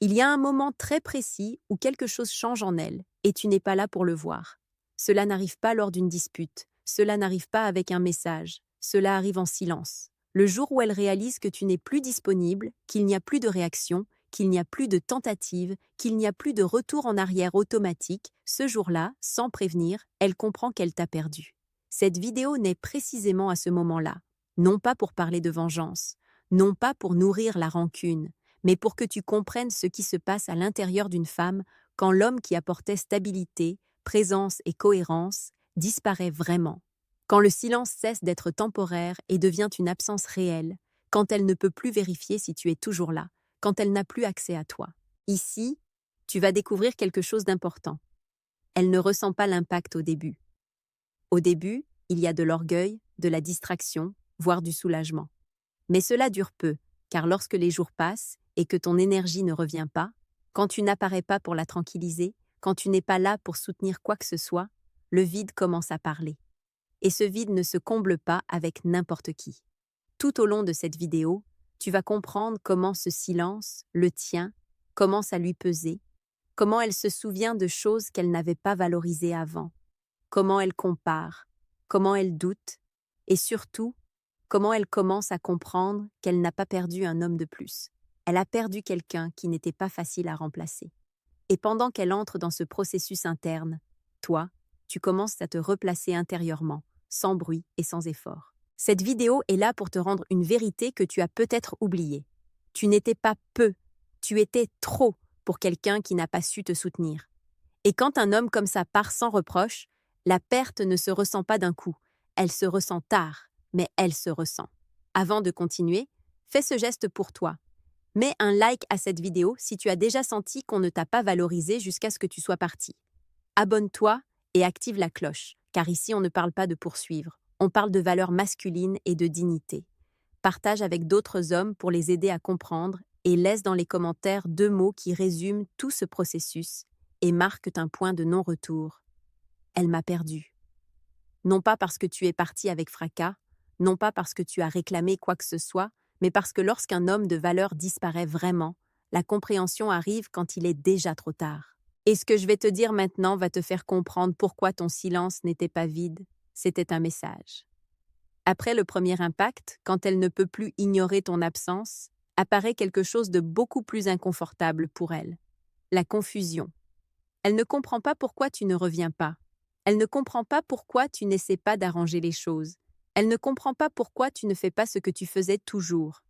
Il y a un moment très précis où quelque chose change en elle, et tu n'es pas là pour le voir. Cela n'arrive pas lors d'une dispute, cela n'arrive pas avec un message, cela arrive en silence. Le jour où elle réalise que tu n'es plus disponible, qu'il n'y a plus de réaction, qu'il n'y a plus de tentative, qu'il n'y a plus de retour en arrière automatique, ce jour-là, sans prévenir, elle comprend qu'elle t'a perdu. Cette vidéo naît précisément à ce moment-là, non pas pour parler de vengeance, non pas pour nourrir la rancune, mais pour que tu comprennes ce qui se passe à l'intérieur d'une femme quand l'homme qui apportait stabilité, présence et cohérence disparaît vraiment. Quand le silence cesse d'être temporaire et devient une absence réelle, quand elle ne peut plus vérifier si tu es toujours là, quand elle n'a plus accès à toi. Ici, tu vas découvrir quelque chose d'important. Elle ne ressent pas l'impact au début. Au début, il y a de l'orgueil, de la distraction, voire du soulagement. Mais cela dure peu, car lorsque les jours passent et que ton énergie ne revient pas, quand tu n'apparais pas pour la tranquilliser, quand tu n'es pas là pour soutenir quoi que ce soit, le vide commence à parler. Et ce vide ne se comble pas avec n'importe qui. Tout au long de cette vidéo, tu vas comprendre comment ce silence, le tien, commence à lui peser, comment elle se souvient de choses qu'elle n'avait pas valorisées avant, comment elle compare, comment elle doute, et surtout, comment elle commence à comprendre qu'elle n'a pas perdu un homme de plus. Elle a perdu quelqu'un qui n'était pas facile à remplacer. Et pendant qu'elle entre dans ce processus interne, toi, tu commences à te replacer intérieurement, sans bruit et sans effort. Cette vidéo est là pour te rendre une vérité que tu as peut-être oubliée. Tu n'étais pas peu, tu étais trop pour quelqu'un qui n'a pas su te soutenir. Et quand un homme comme ça part sans reproche, la perte ne se ressent pas d'un coup, elle se ressent tard, mais elle se ressent. Avant de continuer, fais ce geste pour toi. Mets un like à cette vidéo si tu as déjà senti qu'on ne t'a pas valorisé jusqu'à ce que tu sois parti. Abonne-toi et active la cloche, car ici on ne parle pas de poursuivre, on parle de valeurs masculines et de dignité. Partage avec d'autres hommes pour les aider à comprendre et laisse dans les commentaires 2 mots qui résument tout ce processus et marquent un point de non-retour. Elle m'a perdu. Non pas parce que tu es parti avec fracas, non pas parce que tu as réclamé quoi que ce soit, mais parce que lorsqu'un homme de valeur disparaît vraiment, la compréhension arrive quand il est déjà trop tard. Et ce que je vais te dire maintenant va te faire comprendre pourquoi ton silence n'était pas vide, c'était un message. Après le premier impact, quand elle ne peut plus ignorer ton absence, apparaît quelque chose de beaucoup plus inconfortable pour elle. La confusion. Elle ne comprend pas pourquoi tu ne reviens pas. Elle ne comprend pas pourquoi tu n'essaies pas d'arranger les choses. Elle ne comprend pas pourquoi tu ne fais pas ce que tu faisais toujours.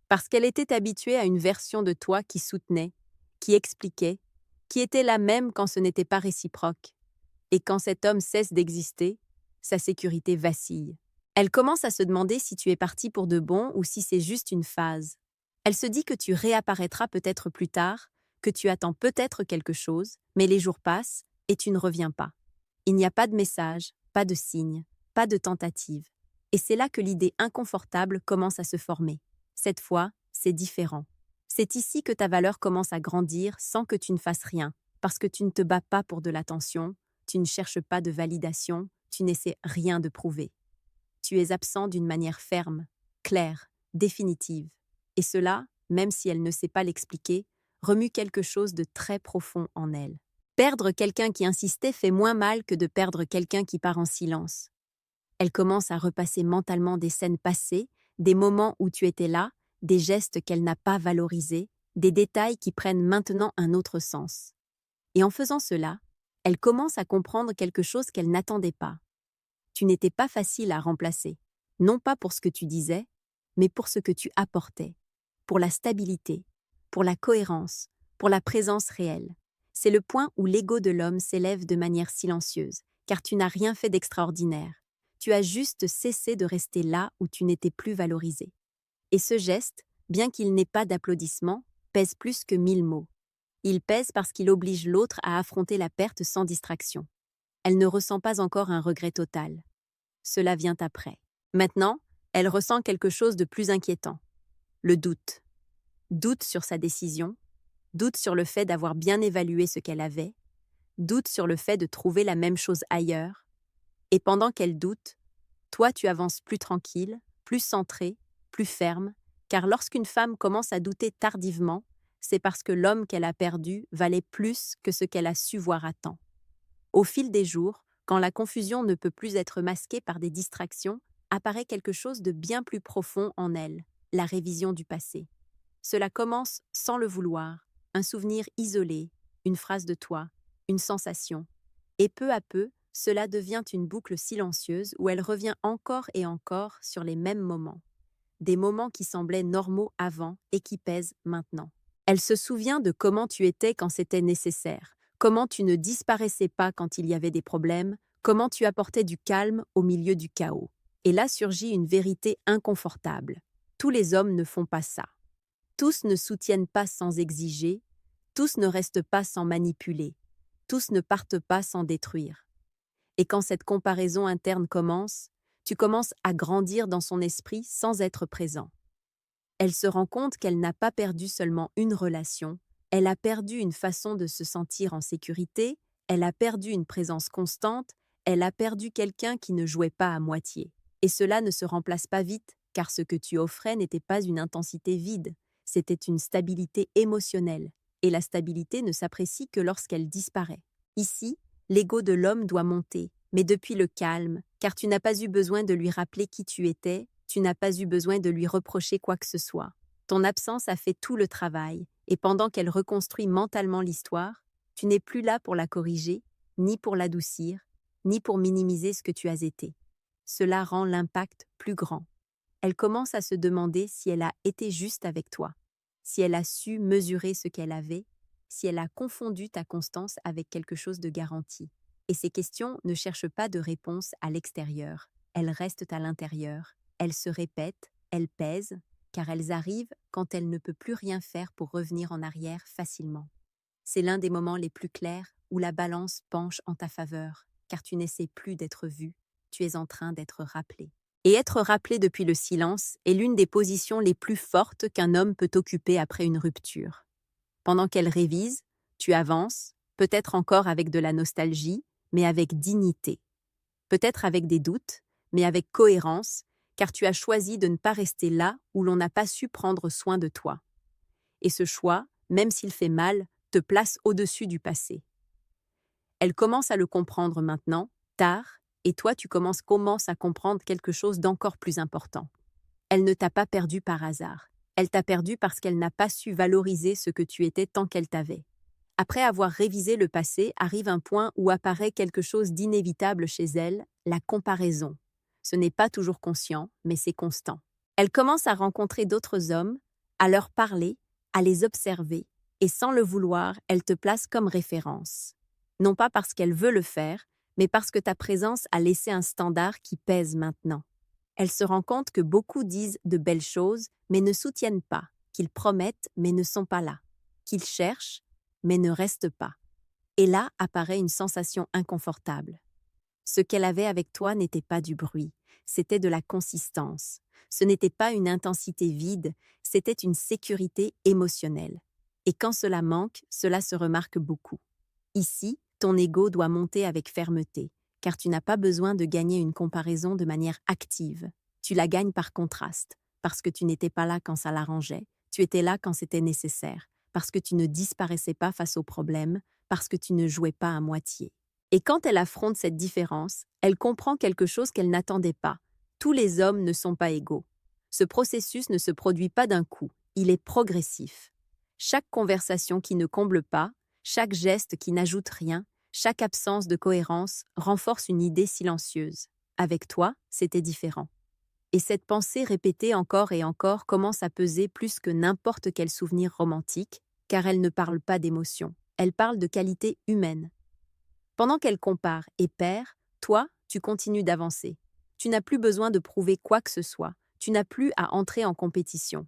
Parce qu'elle était habituée à une version de toi qui soutenait, qui expliquait, qui était la même quand ce n'était pas réciproque. Et quand cet homme cesse d'exister, sa sécurité vacille. Elle commence à se demander si tu es parti pour de bon ou si c'est juste une phase. Elle se dit que tu réapparaîtras peut-être plus tard, que tu attends peut-être quelque chose, mais les jours passent et tu ne reviens pas. Il n'y a pas de message, pas de signe, pas de tentative. Et c'est là que l'idée inconfortable commence à se former. Cette fois, c'est différent. C'est ici que ta valeur commence à grandir sans que tu ne fasses rien, parce que tu ne te bats pas pour de l'attention, tu ne cherches pas de validation, tu n'essaies rien de prouver. Tu es absent d'une manière ferme, claire, définitive. Et cela, même si elle ne sait pas l'expliquer, remue quelque chose de très profond en elle. Perdre quelqu'un qui insistait fait moins mal que de perdre quelqu'un qui part en silence. Elle commence à repasser mentalement des scènes passées, des moments où tu étais là, des gestes qu'elle n'a pas valorisés, des détails qui prennent maintenant un autre sens. Et en faisant cela, elle commence à comprendre quelque chose qu'elle n'attendait pas. Tu n'étais pas facile à remplacer, non pas pour ce que tu disais, mais pour ce que tu apportais, pour la stabilité, pour la cohérence, pour la présence réelle. C'est le point où l'ego de l'homme s'élève de manière silencieuse, car tu n'as rien fait d'extraordinaire. Tu as juste cessé de rester là où tu n'étais plus valorisé. Et ce geste, bien qu'il n'ait pas d'applaudissements, pèse plus que 1000 mots. Il pèse parce qu'il oblige l'autre à affronter la perte sans distraction. Elle ne ressent pas encore un regret total. Cela vient après. Maintenant, elle ressent quelque chose de plus inquiétant. Le doute. Doute sur sa décision, doute sur le fait d'avoir bien évalué ce qu'elle avait, doute sur le fait de trouver la même chose ailleurs. Et pendant qu'elle doute, toi tu avances plus tranquille, plus centré, plus ferme, car lorsqu'une femme commence à douter tardivement, c'est parce que l'homme qu'elle a perdu valait plus que ce qu'elle a su voir à temps. Au fil des jours, quand la confusion ne peut plus être masquée par des distractions, apparaît quelque chose de bien plus profond en elle, la révision du passé. Cela commence sans le vouloir, un souvenir isolé, une phrase de toi, une sensation. Et peu à peu, cela devient une boucle silencieuse où elle revient encore et encore sur les mêmes moments. Des moments qui semblaient normaux avant et qui pèsent maintenant. Elle se souvient de comment tu étais quand c'était nécessaire, comment tu ne disparaissais pas quand il y avait des problèmes, comment tu apportais du calme au milieu du chaos. Et là surgit une vérité inconfortable. Tous les hommes ne font pas ça. Tous ne soutiennent pas sans exiger, tous ne restent pas sans manipuler, tous ne partent pas sans détruire. Et quand cette comparaison interne commence, tu commences à grandir dans son esprit sans être présent. Elle se rend compte qu'elle n'a pas perdu seulement une relation, elle a perdu une façon de se sentir en sécurité, elle a perdu une présence constante, elle a perdu quelqu'un qui ne jouait pas à moitié. Et cela ne se remplace pas vite, car ce que tu offrais n'était pas une intensité vide, c'était une stabilité émotionnelle, et la stabilité ne s'apprécie que lorsqu'elle disparaît. Ici, l'ego de l'homme doit monter, mais depuis le calme, car tu n'as pas eu besoin de lui rappeler qui tu étais, tu n'as pas eu besoin de lui reprocher quoi que ce soit. Ton absence a fait tout le travail, et pendant qu'elle reconstruit mentalement l'histoire, tu n'es plus là pour la corriger, ni pour l'adoucir, ni pour minimiser ce que tu as été. Cela rend l'impact plus grand. Elle commence à se demander si elle a été juste avec toi, si elle a su mesurer ce qu'elle avait, si elle a confondu ta constance avec quelque chose de garanti. Et ces questions ne cherchent pas de réponse à l'extérieur, elles restent à l'intérieur, elles se répètent, elles pèsent, car elles arrivent quand elle ne peut plus rien faire pour revenir en arrière facilement. C'est l'un des moments les plus clairs où la balance penche en ta faveur, car tu n'essaies plus d'être vu, tu es en train d'être rappelé. Et être rappelé depuis le silence est l'une des positions les plus fortes qu'un homme peut occuper après une rupture. Pendant qu'elle révise, tu avances, peut-être encore avec de la nostalgie, mais avec dignité. Peut-être avec des doutes, mais avec cohérence, car tu as choisi de ne pas rester là où l'on n'a pas su prendre soin de toi. Et ce choix, même s'il fait mal, te place au-dessus du passé. Elle commence à le comprendre maintenant, tard, et toi tu commences à comprendre quelque chose d'encore plus important. Elle ne t'a pas perdu par hasard. Elle t'a perdu parce qu'elle n'a pas su valoriser ce que tu étais tant qu'elle t'avait. Après avoir révisé le passé, arrive un point où apparaît quelque chose d'inévitable chez elle, la comparaison. Ce n'est pas toujours conscient, mais c'est constant. Elle commence à rencontrer d'autres hommes, à leur parler, à les observer, et sans le vouloir, elle te place comme référence. Non pas parce qu'elle veut le faire, mais parce que ta présence a laissé un standard qui pèse maintenant. Elle se rend compte que beaucoup disent de belles choses, mais ne soutiennent pas, qu'ils promettent, mais ne sont pas là, qu'ils cherchent, mais ne restent pas. Et là apparaît une sensation inconfortable. Ce qu'elle avait avec toi n'était pas du bruit, c'était de la consistance. Ce n'était pas une intensité vide, c'était une sécurité émotionnelle. Et quand cela manque, cela se remarque beaucoup. Ici, ton ego doit monter avec fermeté, car tu n'as pas besoin de gagner une comparaison de manière active. Tu la gagnes par contraste, parce que tu n'étais pas là quand ça l'arrangeait, tu étais là quand c'était nécessaire, parce que tu ne disparaissais pas face aux problèmes, parce que tu ne jouais pas à moitié. Et quand elle affronte cette différence, elle comprend quelque chose qu'elle n'attendait pas. Tous les hommes ne sont pas égaux. Ce processus ne se produit pas d'un coup, il est progressif. Chaque conversation qui ne comble pas, chaque geste qui n'ajoute rien, chaque absence de cohérence renforce une idée silencieuse. Avec toi, c'était différent. Et cette pensée répétée encore et encore commence à peser plus que n'importe quel souvenir romantique, car elle ne parle pas d'émotion, elle parle de qualité humaine. Pendant qu'elle compare et perd, toi, tu continues d'avancer. Tu n'as plus besoin de prouver quoi que ce soit, tu n'as plus à entrer en compétition.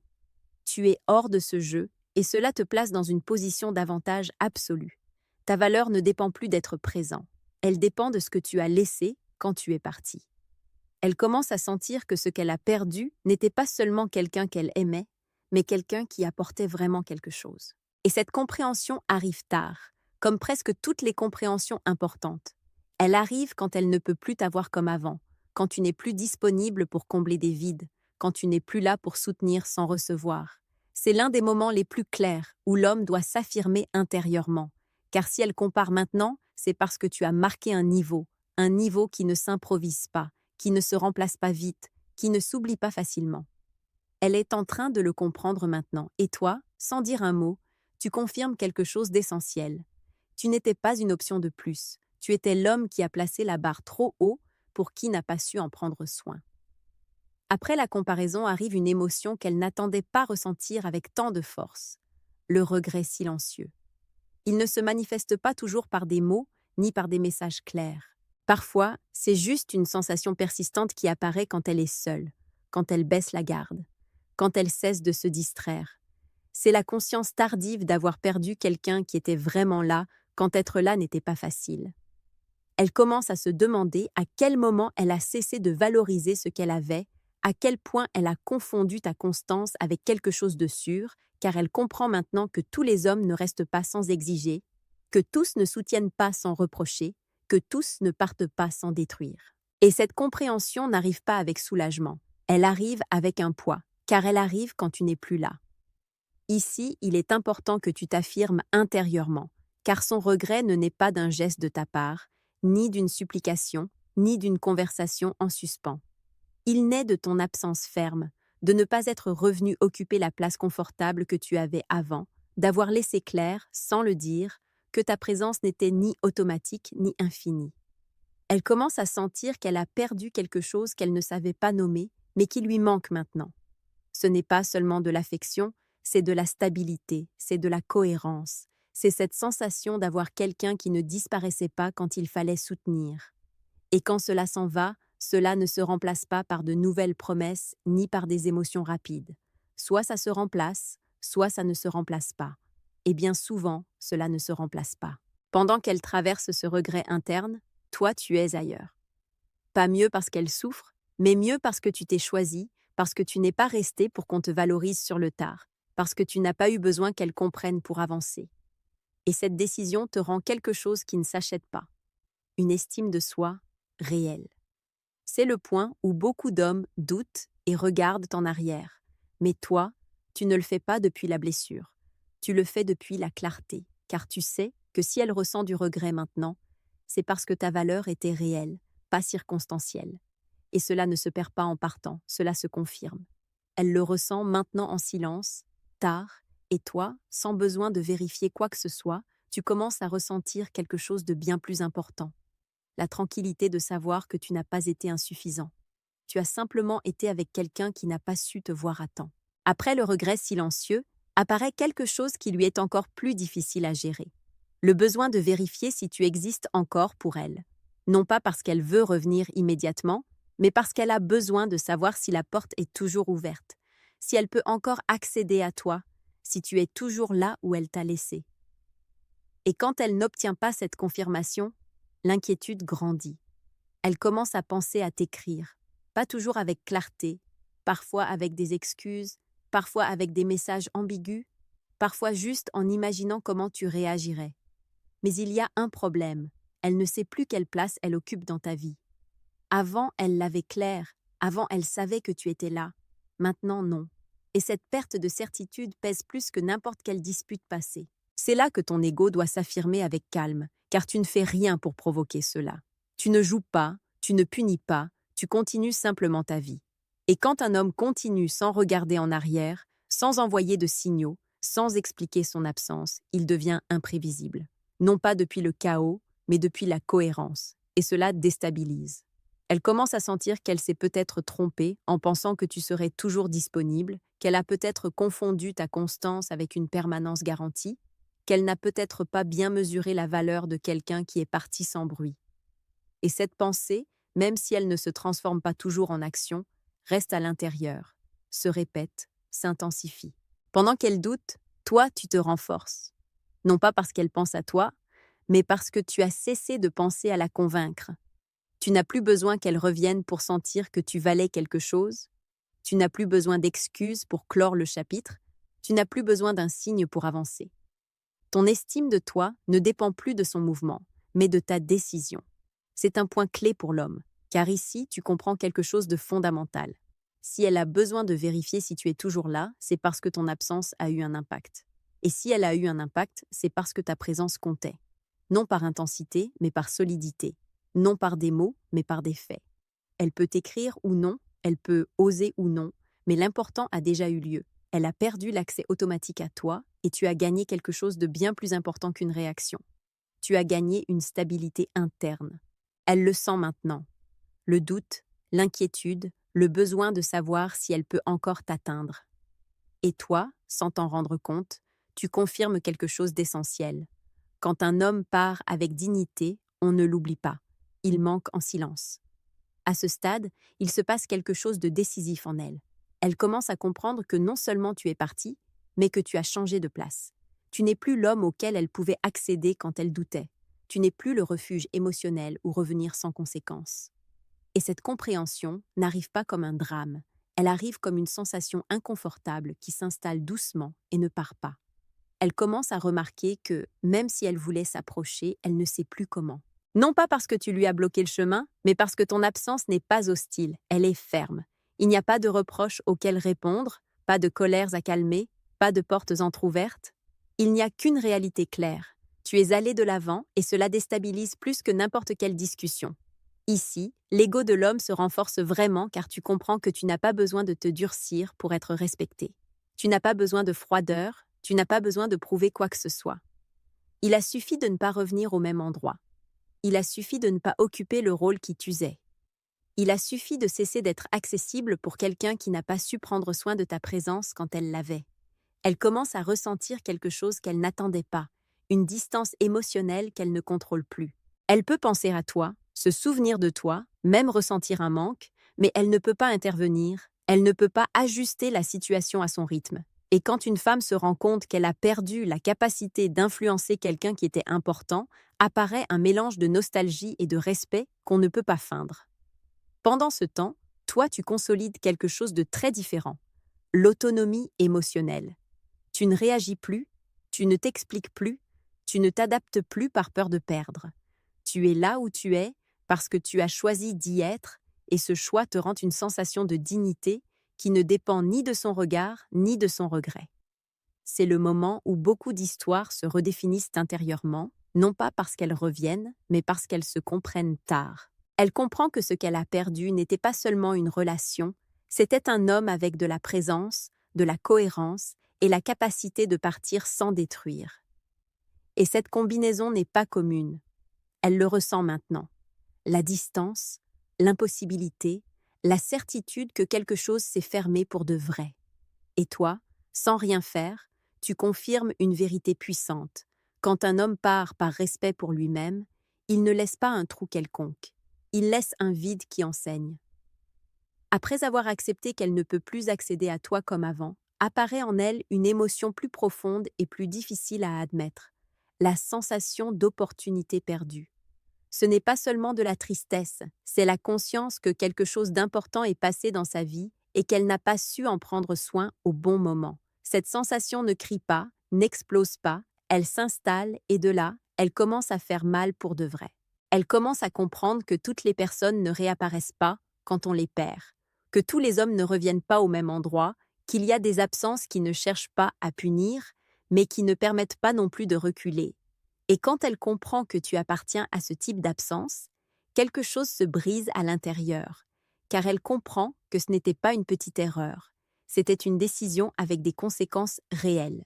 Tu es hors de ce jeu, et cela te place dans une position d'avantage absolu. Ta valeur ne dépend plus d'être présent, elle dépend de ce que tu as laissé quand tu es parti. Elle commence à sentir que ce qu'elle a perdu n'était pas seulement quelqu'un qu'elle aimait, mais quelqu'un qui apportait vraiment quelque chose. Et cette compréhension arrive tard, comme presque toutes les compréhensions importantes. Elle arrive quand elle ne peut plus t'avoir comme avant, quand tu n'es plus disponible pour combler des vides, quand tu n'es plus là pour soutenir sans recevoir. C'est l'un des moments les plus clairs où l'homme doit s'affirmer intérieurement. Car si elle compare maintenant, c'est parce que tu as marqué un niveau qui ne s'improvise pas, qui ne se remplace pas vite, qui ne s'oublie pas facilement. Elle est en train de le comprendre maintenant, et toi, sans dire un mot, tu confirmes quelque chose d'essentiel. Tu n'étais pas une option de plus, tu étais l'homme qui a placé la barre trop haut pour qui n'a pas su en prendre soin. Après la comparaison arrive une émotion qu'elle n'attendait pas ressentir avec tant de force, le regret silencieux. Il ne se manifeste pas toujours par des mots, ni par des messages clairs. Parfois, c'est juste une sensation persistante qui apparaît quand elle est seule, quand elle baisse la garde, quand elle cesse de se distraire. C'est la conscience tardive d'avoir perdu quelqu'un qui était vraiment là quand être là n'était pas facile. Elle commence à se demander à quel moment elle a cessé de valoriser ce qu'elle avait, à quel point elle a confondu ta constance avec quelque chose de sûr, car elle comprend maintenant que tous les hommes ne restent pas sans exiger, que tous ne soutiennent pas sans reprocher, que tous ne partent pas sans détruire. Et cette compréhension n'arrive pas avec soulagement, elle arrive avec un poids, car elle arrive quand tu n'es plus là. Ici, il est important que tu t'affirmes intérieurement, car son regret ne naît pas d'un geste de ta part, ni d'une supplication, ni d'une conversation en suspens. Il naît de ton absence ferme, de ne pas être revenu occuper la place confortable que tu avais avant, d'avoir laissé clair, sans le dire, que ta présence n'était ni automatique ni infinie. Elle commence à sentir qu'elle a perdu quelque chose qu'elle ne savait pas nommer, mais qui lui manque maintenant. Ce n'est pas seulement de l'affection, c'est de la stabilité, c'est de la cohérence, c'est cette sensation d'avoir quelqu'un qui ne disparaissait pas quand il fallait soutenir. Et quand cela s'en va, cela ne se remplace pas par de nouvelles promesses ni par des émotions rapides. Soit ça se remplace, soit ça ne se remplace pas. Et bien souvent, cela ne se remplace pas. Pendant qu'elle traverse ce regret interne, toi tu es ailleurs. Pas mieux parce qu'elle souffre, mais mieux parce que tu t'es choisi, parce que tu n'es pas resté pour qu'on te valorise sur le tard, parce que tu n'as pas eu besoin qu'elle comprenne pour avancer. Et cette décision te rend quelque chose qui ne s'achète pas. Une estime de soi réelle. C'est le point où beaucoup d'hommes doutent et regardent en arrière. Mais toi, tu ne le fais pas depuis la blessure. Tu le fais depuis la clarté, car tu sais que si elle ressent du regret maintenant, c'est parce que ta valeur était réelle, pas circonstancielle. Et cela ne se perd pas en partant, cela se confirme. Elle le ressent maintenant en silence, tard, et toi, sans besoin de vérifier quoi que ce soit, tu commences à ressentir quelque chose de bien plus important. La tranquillité de savoir que tu n'as pas été insuffisant. Tu as simplement été avec quelqu'un qui n'a pas su te voir à temps. Après le regret silencieux, apparaît quelque chose qui lui est encore plus difficile à gérer. Le besoin de vérifier si tu existes encore pour elle. Non pas parce qu'elle veut revenir immédiatement, mais parce qu'elle a besoin de savoir si la porte est toujours ouverte, si elle peut encore accéder à toi, si tu es toujours là où elle t'a laissé. Et quand elle n'obtient pas cette confirmation, l'inquiétude grandit. Elle commence à penser à t'écrire, pas toujours avec clarté, parfois avec des excuses, parfois avec des messages ambigus, parfois juste en imaginant comment tu réagirais. Mais il y a un problème, elle ne sait plus quelle place elle occupe dans ta vie. Avant, elle l'avait clair, avant elle savait que tu étais là, maintenant non. Et cette perte de certitude pèse plus que n'importe quelle dispute passée. C'est là que ton ego doit s'affirmer avec calme, car tu ne fais rien pour provoquer cela. Tu ne joues pas, tu ne punis pas, tu continues simplement ta vie. Et quand un homme continue sans regarder en arrière, sans envoyer de signaux, sans expliquer son absence, il devient imprévisible. Non pas depuis le chaos, mais depuis la cohérence. Et cela déstabilise. Elle commence à sentir qu'elle s'est peut-être trompée en pensant que tu serais toujours disponible, qu'elle a peut-être confondu ta constance avec une permanence garantie, qu'elle n'a peut-être pas bien mesuré la valeur de quelqu'un qui est parti sans bruit. Et cette pensée, même si elle ne se transforme pas toujours en action, reste à l'intérieur, se répète, s'intensifie. Pendant qu'elle doute, toi, tu te renforces. Non pas parce qu'elle pense à toi, mais parce que tu as cessé de penser à la convaincre. Tu n'as plus besoin qu'elle revienne pour sentir que tu valais quelque chose. Tu n'as plus besoin d'excuses pour clore le chapitre. Tu n'as plus besoin d'un signe pour avancer. Ton estime de toi ne dépend plus de son mouvement, mais de ta décision. C'est un point clé pour l'homme, car ici, tu comprends quelque chose de fondamental. Si elle a besoin de vérifier si tu es toujours là, c'est parce que ton absence a eu un impact. Et si elle a eu un impact, c'est parce que ta présence comptait. Non par intensité, mais par solidité. Non par des mots, mais par des faits. Elle peut t'écrire ou non, elle peut oser ou non, mais l'important a déjà eu lieu. Elle a perdu l'accès automatique à toi et tu as gagné quelque chose de bien plus important qu'une réaction. Tu as gagné une stabilité interne. Elle le sent maintenant. Le doute, l'inquiétude, le besoin de savoir si elle peut encore t'atteindre. Et toi, sans t'en rendre compte, tu confirmes quelque chose d'essentiel. Quand un homme part avec dignité, on ne l'oublie pas. Il manque en silence. À ce stade, il se passe quelque chose de décisif en elle. Elle commence à comprendre que non seulement tu es parti, mais que tu as changé de place. Tu n'es plus l'homme auquel elle pouvait accéder quand elle doutait. Tu n'es plus le refuge émotionnel ou revenir sans conséquence. Et cette compréhension n'arrive pas comme un drame. Elle arrive comme une sensation inconfortable qui s'installe doucement et ne part pas. Elle commence à remarquer que, même si elle voulait s'approcher, elle ne sait plus comment. Non pas parce que tu lui as bloqué le chemin, mais parce que ton absence n'est pas hostile, elle est ferme. Il n'y a pas de reproches auxquels répondre, pas de colères à calmer, pas de portes entr'ouvertes. Il n'y a qu'une réalité claire. Tu es allé de l'avant et cela déstabilise plus que n'importe quelle discussion. Ici, l'ego de l'homme se renforce vraiment car tu comprends que tu n'as pas besoin de te durcir pour être respecté. Tu n'as pas besoin de froideur, tu n'as pas besoin de prouver quoi que ce soit. Il a suffi de ne pas revenir au même endroit. Il a suffi de ne pas occuper le rôle qui t'usait. Il a suffi de cesser d'être accessible pour quelqu'un qui n'a pas su prendre soin de ta présence quand elle l'avait. Elle commence à ressentir quelque chose qu'elle n'attendait pas, une distance émotionnelle qu'elle ne contrôle plus. Elle peut penser à toi, se souvenir de toi, même ressentir un manque, mais elle ne peut pas intervenir, elle ne peut pas ajuster la situation à son rythme. Et quand une femme se rend compte qu'elle a perdu la capacité d'influencer quelqu'un qui était important, apparaît un mélange de nostalgie et de respect qu'on ne peut pas feindre. Pendant ce temps, toi tu consolides quelque chose de très différent, l'autonomie émotionnelle. Tu ne réagis plus, tu ne t'expliques plus, tu ne t'adaptes plus par peur de perdre. Tu es là où tu es parce que tu as choisi d'y être et ce choix te rend une sensation de dignité qui ne dépend ni de son regard ni de son regret. C'est le moment où beaucoup d'histoires se redéfinissent intérieurement, non pas parce qu'elles reviennent, mais parce qu'elles se comprennent tard. Elle comprend que ce qu'elle a perdu n'était pas seulement une relation, c'était un homme avec de la présence, de la cohérence et la capacité de partir sans détruire. Et cette combinaison n'est pas commune. Elle le ressent maintenant. La distance, l'impossibilité, la certitude que quelque chose s'est fermé pour de vrai. Et toi, sans rien faire, tu confirmes une vérité puissante. Quand un homme part par respect pour lui-même, il ne laisse pas un trou quelconque. Il laisse un vide qui enseigne. Après avoir accepté qu'elle ne peut plus accéder à toi comme avant, apparaît en elle une émotion plus profonde et plus difficile à admettre, la sensation d'opportunité perdue. Ce n'est pas seulement de la tristesse, c'est la conscience que quelque chose d'important est passé dans sa vie et qu'elle n'a pas su en prendre soin au bon moment. Cette sensation ne crie pas, n'explose pas, elle s'installe et de là, elle commence à faire mal pour de vrai. Elle commence à comprendre que toutes les personnes ne réapparaissent pas quand on les perd, que tous les hommes ne reviennent pas au même endroit, qu'il y a des absences qui ne cherchent pas à punir, mais qui ne permettent pas non plus de reculer. Et quand elle comprend que tu appartiens à ce type d'absence, quelque chose se brise à l'intérieur, car elle comprend que ce n'était pas une petite erreur, c'était une décision avec des conséquences réelles.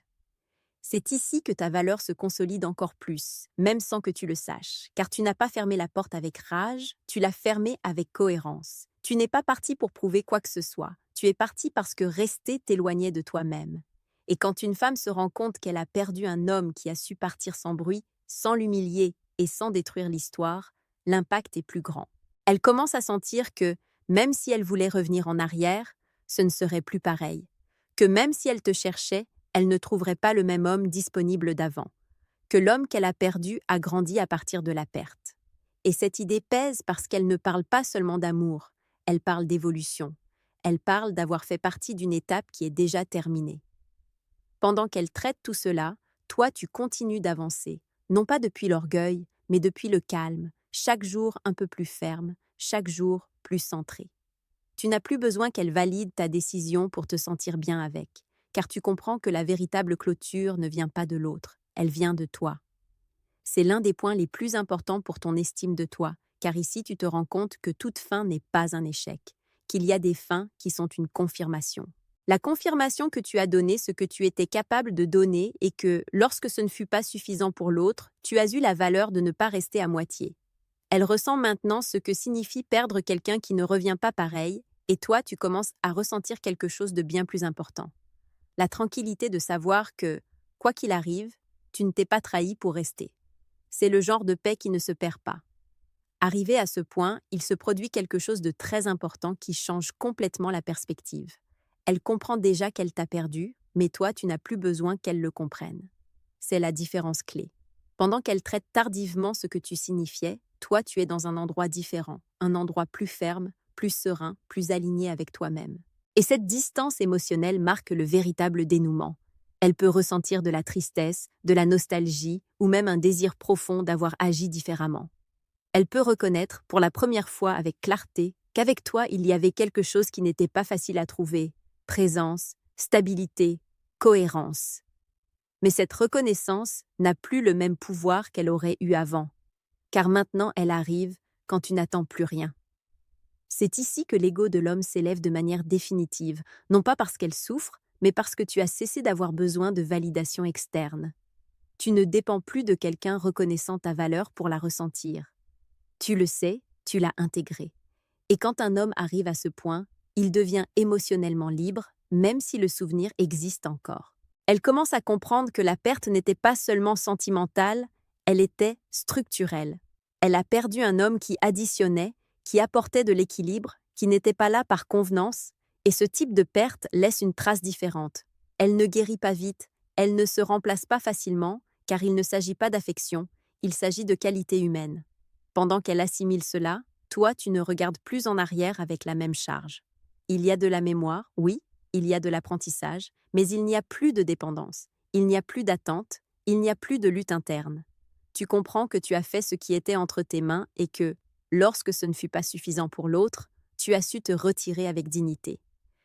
C'est ici que ta valeur se consolide encore plus, même sans que tu le saches, car tu n'as pas fermé la porte avec rage, tu l'as fermée avec cohérence. Tu n'es pas parti pour prouver quoi que ce soit, tu es parti parce que rester t'éloignait de toi-même. Et quand une femme se rend compte qu'elle a perdu un homme qui a su partir sans bruit, sans l'humilier et sans détruire l'histoire, l'impact est plus grand. Elle commence à sentir que, même si elle voulait revenir en arrière, ce ne serait plus pareil. Que même si elle te cherchait, elle ne trouverait pas le même homme disponible d'avant. Que l'homme qu'elle a perdu a grandi à partir de la perte. Et cette idée pèse parce qu'elle ne parle pas seulement d'amour, elle parle d'évolution. Elle parle d'avoir fait partie d'une étape qui est déjà terminée. Pendant qu'elle traite tout cela, toi tu continues d'avancer, non pas depuis l'orgueil, mais depuis le calme, chaque jour un peu plus ferme, chaque jour plus centré. Tu n'as plus besoin qu'elle valide ta décision pour te sentir bien avec, car tu comprends que la véritable clôture ne vient pas de l'autre, elle vient de toi. C'est l'un des points les plus importants pour ton estime de toi, car ici tu te rends compte que toute fin n'est pas un échec, qu'il y a des fins qui sont une confirmation. La confirmation que tu as donné ce que tu étais capable de donner et que, lorsque ce ne fut pas suffisant pour l'autre, tu as eu la valeur de ne pas rester à moitié. Elle ressent maintenant ce que signifie perdre quelqu'un qui ne revient pas pareil, et toi tu commences à ressentir quelque chose de bien plus important. La tranquillité de savoir que, quoi qu'il arrive, tu ne t'es pas trahi pour rester. C'est le genre de paix qui ne se perd pas. Arrivé à ce point, il se produit quelque chose de très important qui change complètement la perspective. Elle comprend déjà qu'elle t'a perdu, mais toi, tu n'as plus besoin qu'elle le comprenne. C'est la différence clé. Pendant qu'elle traite tardivement ce que tu signifiais, toi, tu es dans un endroit différent, un endroit plus ferme, plus serein, plus aligné avec toi-même. Et cette distance émotionnelle marque le véritable dénouement. Elle peut ressentir de la tristesse, de la nostalgie ou même un désir profond d'avoir agi différemment. Elle peut reconnaître, pour la première fois avec clarté, qu'avec toi, il y avait quelque chose qui n'était pas facile à trouver. Présence, stabilité, cohérence. Mais cette reconnaissance n'a plus le même pouvoir qu'elle aurait eu avant, car maintenant elle arrive quand tu n'attends plus rien. C'est ici que l'ego de l'homme s'élève de manière définitive, non pas parce qu'elle souffre, mais parce que tu as cessé d'avoir besoin de validation externe. Tu ne dépends plus de quelqu'un reconnaissant ta valeur pour la ressentir. Tu le sais, tu l'as intégré. Et quand un homme arrive à ce point, il devient émotionnellement libre, même si le souvenir existe encore. Elle commence à comprendre que la perte n'était pas seulement sentimentale, elle était structurelle. Elle a perdu un homme qui additionnait, qui apportait de l'équilibre, qui n'était pas là par convenance, et ce type de perte laisse une trace différente. Elle ne guérit pas vite, elle ne se remplace pas facilement, car il ne s'agit pas d'affection, il s'agit de qualité humaine. Pendant qu'elle assimile cela, toi, tu ne regardes plus en arrière avec la même charge. Il y a de la mémoire, oui, il y a de l'apprentissage, mais il n'y a plus de dépendance, il n'y a plus d'attente, il n'y a plus de lutte interne. Tu comprends que tu as fait ce qui était entre tes mains et que, lorsque ce ne fut pas suffisant pour l'autre, tu as su te retirer avec dignité.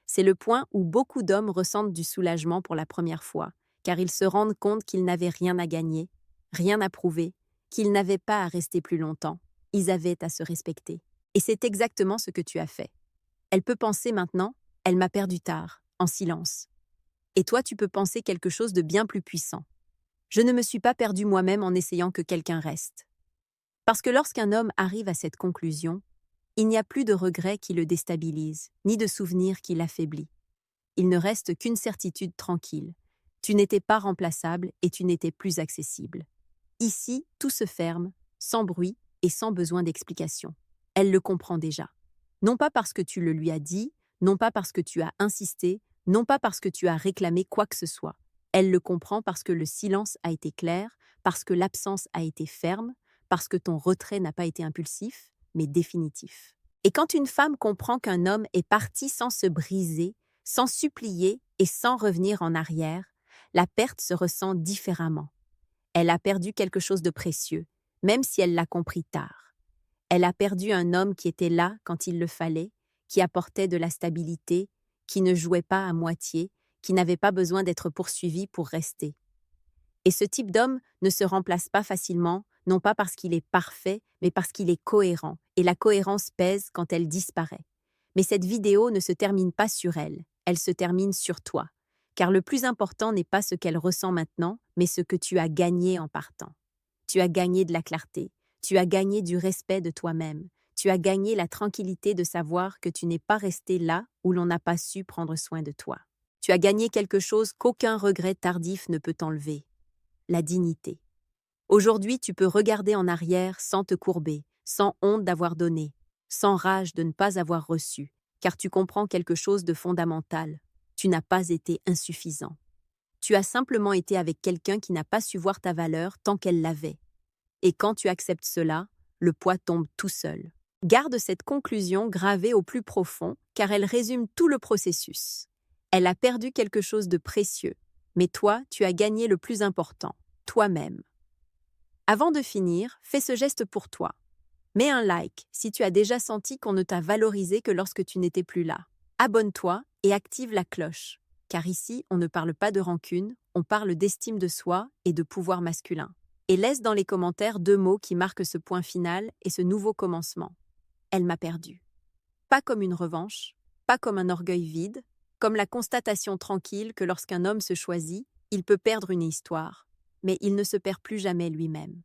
C'est le point où beaucoup d'hommes ressentent du soulagement pour la première fois, car ils se rendent compte qu'ils n'avaient rien à gagner, rien à prouver, qu'ils n'avaient pas à rester plus longtemps, ils avaient à se respecter. Et c'est exactement ce que tu as fait. Elle peut penser maintenant, elle m'a perdu tard, en silence. Et toi, tu peux penser quelque chose de bien plus puissant. Je ne me suis pas perdu moi-même en essayant que quelqu'un reste. Parce que lorsqu'un homme arrive à cette conclusion, il n'y a plus de regrets qui le déstabilisent, ni de souvenirs qui l'affaiblit. Il ne reste qu'une certitude tranquille. Tu n'étais pas remplaçable et tu n'étais plus accessible. Ici, tout se ferme, sans bruit et sans besoin d'explication. Elle le comprend déjà. Non pas parce que tu le lui as dit, non pas parce que tu as insisté, non pas parce que tu as réclamé quoi que ce soit. Elle le comprend parce que le silence a été clair, parce que l'absence a été ferme, parce que ton retrait n'a pas été impulsif, mais définitif. Et quand une femme comprend qu'un homme est parti sans se briser, sans supplier et sans revenir en arrière, la perte se ressent différemment. Elle a perdu quelque chose de précieux, même si elle l'a compris tard. Elle a perdu un homme qui était là quand il le fallait, qui apportait de la stabilité, qui ne jouait pas à moitié, qui n'avait pas besoin d'être poursuivi pour rester. Et ce type d'homme ne se remplace pas facilement, non pas parce qu'il est parfait, mais parce qu'il est cohérent, et la cohérence pèse quand elle disparaît. Mais cette vidéo ne se termine pas sur elle, elle se termine sur toi. Car le plus important n'est pas ce qu'elle ressent maintenant, mais ce que tu as gagné en partant. Tu as gagné de la clarté, tu as gagné du respect de toi-même, tu as gagné la tranquillité de savoir que tu n'es pas resté là où l'on n'a pas su prendre soin de toi. Tu as gagné quelque chose qu'aucun regret tardif ne peut enlever, la dignité. Aujourd'hui, tu peux regarder en arrière sans te courber, sans honte d'avoir donné, sans rage de ne pas avoir reçu, car tu comprends quelque chose de fondamental. Tu n'as pas été insuffisant. Tu as simplement été avec quelqu'un qui n'a pas su voir ta valeur tant qu'elle l'avait. Et quand tu acceptes cela, le poids tombe tout seul. Garde cette conclusion gravée au plus profond, car elle résume tout le processus. Elle a perdu quelque chose de précieux, mais toi, tu as gagné le plus important, toi-même. Avant de finir, fais ce geste pour toi. Mets un like si tu as déjà senti qu'on ne t'a valorisé que lorsque tu n'étais plus là. Abonne-toi et active la cloche. Car ici, on ne parle pas de rancune, on parle d'estime de soi et de pouvoir masculin. Et laisse dans les commentaires 2 mots qui marquent ce point final et ce nouveau commencement. Elle m'a perdu. Pas comme une revanche, pas comme un orgueil vide, comme la constatation tranquille que lorsqu'un homme se choisit, il peut perdre une histoire, mais il ne se perd plus jamais lui-même.